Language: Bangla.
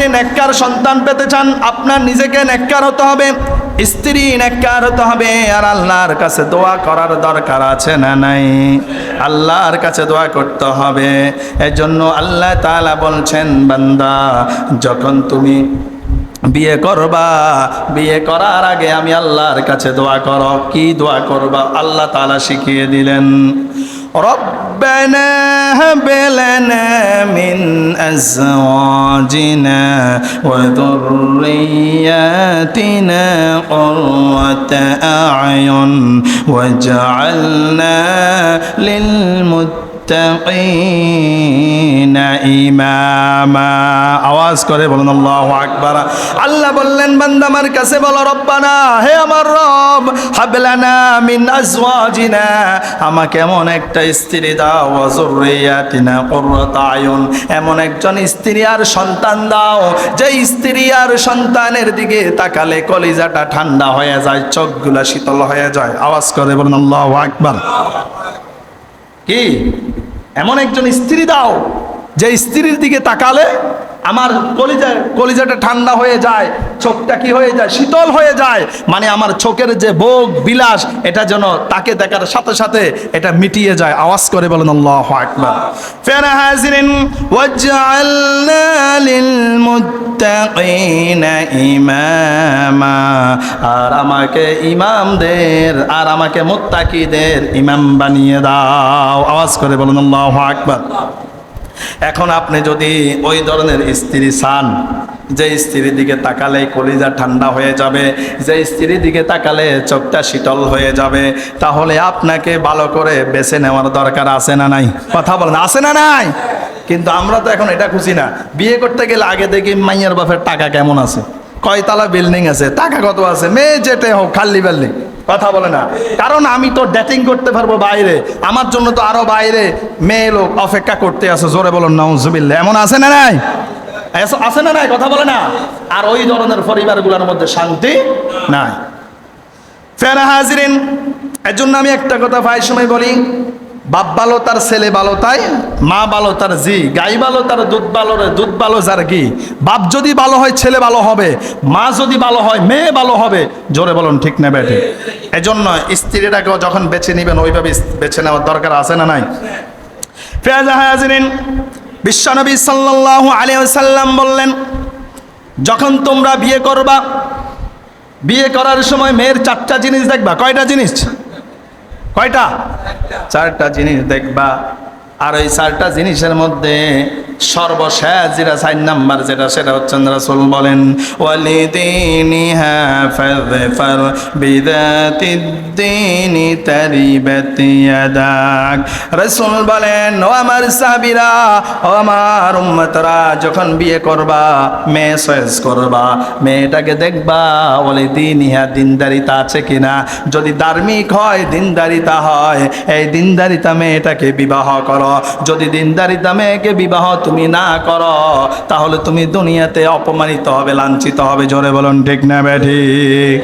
আপনি নেককার সন্তান পেতে চান, আপনার নিজেকে নেককার হতে হবে, স্ত্রী নেককার হতে হবে, আর আল্লাহর কাছে দোয়া করার দরকার আছে না নাই? আল্লাহর কাছে দোয়া করতে হবে। এজন্য আল্লাহ তাআলা বলছেন, বান্দা যখন তুমি বিয়ে করবা, বিয়ে করার আগে আমি আল্লাহর কাছে দোয়া করো। কি দোয়া করবা? আল্লাহ তাআলা শিখিয়ে দিলেন, রব্বানা হাব লানা মিন আজওয়াজিনা ওয়া যুররিয়াতিনা কুররাতা আ'য়ুন ওয়াজআলনা লিল মুত্তাকিনা ইমামা। আওয়াজ করে বলুন আল্লাহু আকবার। আল্লাহ বললেন, বান্দা আমার কাছে বলো, রব্বানা, হে আমার রব, হাবলানা মিন আজওয়াজিনা, আমাকে এমন একটা স্ত্রী দাও, ওয়া যুররিয়াতিনা কুররাতা আয়ুন, এমন একজন স্ত্রী আর সন্তান দাও যে স্ত্রী আর সন্তানের দিকে তাকালে কলিজাটা ঠান্ডা হয়ে যায়, চোখগুলা শীতল হয়ে যায়। আওয়াজ করে বলুন আল্লাহু আকবার। কি এমন একজন স্ত্রী দাও যে স্ত্রীর দিকে তাকালে আমার কলিজাটা ঠান্ডা হয়ে যায়, চোখটা কি হয়ে যায়? শীতল হয়ে যায়। মানে আমার চোখের যে ভোগ বিলাস, এটা যেন তাকে দেখার সাথে সাথে এটা মিটিয়ে যায়। আওয়াজ করে বলেন আল্লাহু আকবার। ফের হাজিরিন, ওয়াজআলনা লিল মুত্তাকিনা ইমামা, আর আমাকে ইমামদের আর আমাকে মুত্তাকিদের ইমাম বানিয়ে দাও। আওয়াজ করে বলেন আল্লাহু আকবার। এখন আপনি যদি ওই ধরনের স্ত্রী চান, যে স্ত্রীর দিকে তাকালে কলিজা ঠান্ডা হয়ে যাবে, যে স্ত্রীর দিকে তাকালে চোখটা শীতল হয়ে যাবে, তাহলে আপনাকে ভালো করে বেছে নেওয়ার দরকার আছে না নাই? কথা বলেন, আছে না নাই? কিন্তু আমরা তো এখন এটা খুঁজি না। বিয়ে করতে গেলে আগে দেখি মাইয়ার বাপের টাকা কেমন আছে, কয়তলা বিল্ডিং আছে, টাকা কত আছে, মেয়ে যেতে হোক খাল্লি বাল্লি। কথা বলে না, কারণ আমি তো ডেটিং করতে পারবো বাইরে, আমার জন্য তো আরো বাইরে মেয়ে লোক অপেক্ষা করতে আছে। জোরে বলুন নাউজুবিল্লাহ। এমন আছে না নাই? আছে না নাই? কথা বলে না। আর ওই ধরনের পরিবারগুলোর মধ্যে শান্তি নাই। ফেরা হাজিরিন, এর জন্য আমি একটা কথা প্রায় সময় বলি, বাপ ভালো তার ছেলে ভালো তাই, মা ভালো তার জি, গাই ভালো তার দুধ ভালো রে, দুধ ভালো যার ঘি। বাপ যদি ভালো হয় ছেলে ভালো হবে, মা যদি ভালো হয় মেয়ে ভালো হবে। জোরে বলুন ঠিক না বেঠে? এজন্য স্ত্রীটাকেও যখন বেছে নেবেন ওইভাবে বেছে নেওয়ার দরকার আছে না নাই? ফিয়াজা হাজিরিন, বিশ্বনবী সাল্লাল্লাহু আলাইহি ওয়াসাল্লাম বললেন, যখন তোমরা বিয়ে করবা, বিয়ে করার সময় মেয়ের চারটা জিনিস দেখবা। কয়টা জিনিস? কয়টা? চারটা জিনিস দেখবা। আর ওই চারটা জিনিসের মধ্যে সর্বশেষ যেটা 4 নাম্বার যেটা, সেটা হচ্ছেন রাসূল বলেন, ওয়ালিদিনিহা ফাযফার বিযাতিদ্দীনি তারিবাত ইয়াদাক। রাসূল বলেন, ও আমার সাহাবীরা, ও আমার উম্মতরা, যখন বিয়ে করবা, মেয়ে চয়েস করবা, মেয়েটাকে দেখবা ওয়ালিদিনিহা, দিনদারিতা আছে কিনা। যদি ধার্মিক হয়, দিনদারিতা হয়, এই দিনদারিতা মেয়েটাকে বিবাহ করো। যদি দিনদারিতা মেয়েকে বিবাহ তুমি না করো, তাহলে তুমি দুনিয়াতে অপমানিত হবে, লাঞ্ছিত হবে। জোরে বলুন ঠিক না বেঠিক?